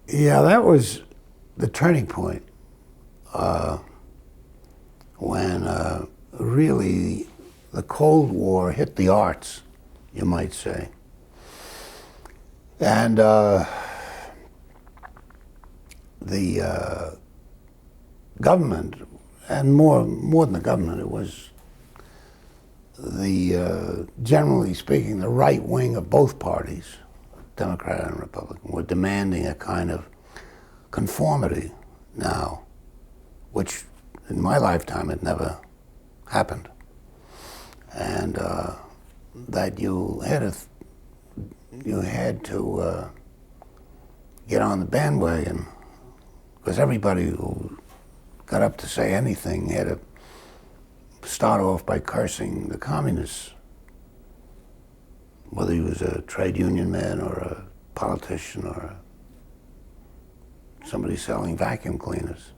Yeah, that was the turning point when really the Cold War hit the arts, you might say. And the government, and more than the government, it was the, generally speaking, the right wing of both parties, Democrat and Republican, were demanding a kind of conformity now, which in my lifetime had never happened. And that you had to get on the bandwagon, because everybody who got up to say anything had to start off by cursing the communists, whether he was a trade union man or a politician or somebody selling vacuum cleaners.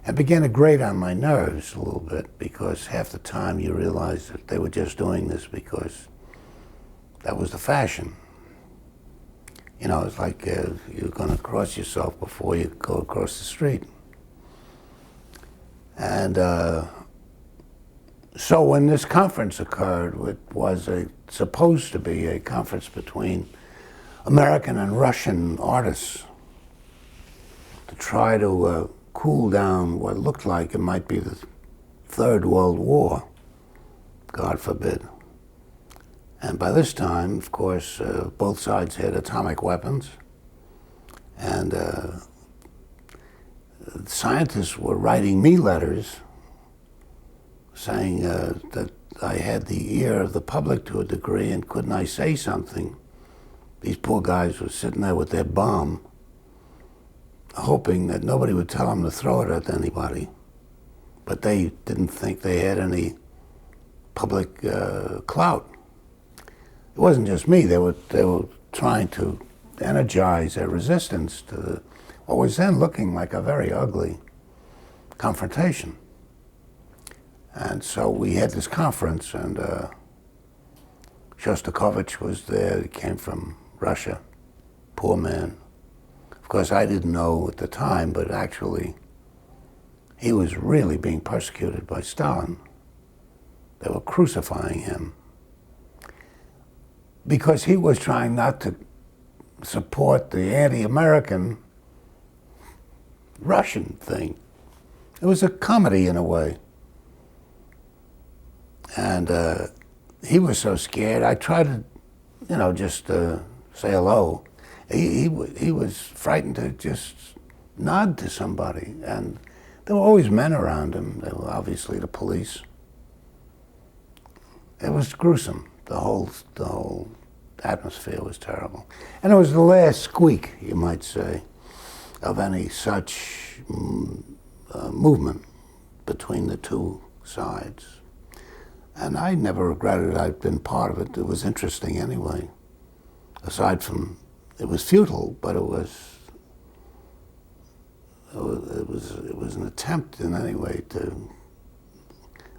It began to grate on my nerves a little bit, because half the time you realize that they were just doing this because that was the fashion. You know, it's like you're going to cross yourself before you go across the street. And so when this conference occurred, it was supposed to be a conference between American and Russian artists to try to cool down what looked like it might be the Third World War, God forbid. And by this time, of course, both sides had atomic weapons, and scientists were writing me letters saying that I had the ear of the public to a degree, and couldn't I say something? These poor guys were sitting there with their bomb, hoping that nobody would tell them to throw it at anybody. But they didn't think they had any public clout. It wasn't just me. They were trying to energize their resistance to what was then looking like a very ugly confrontation. And so we had this conference, and Shostakovich was there. He came from Russia, poor man. Of course, I didn't know at the time, but actually he was really being persecuted by Stalin. They were crucifying him because he was trying not to support the anti-American Russian thing. It was a comedy in a way. And he was so scared, I tried to, you know, just say hello. He was frightened to just nod to somebody. And there were always men around him. They were obviously the police. It was gruesome. The whole atmosphere was terrible. And it was the last squeak, you might say, of any such movement between the two sides. And I never regretted I'd been part of it. It was interesting anyway. Aside from, it was futile, but it was an attempt in any way to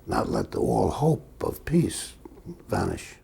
not let all hope of peace vanish.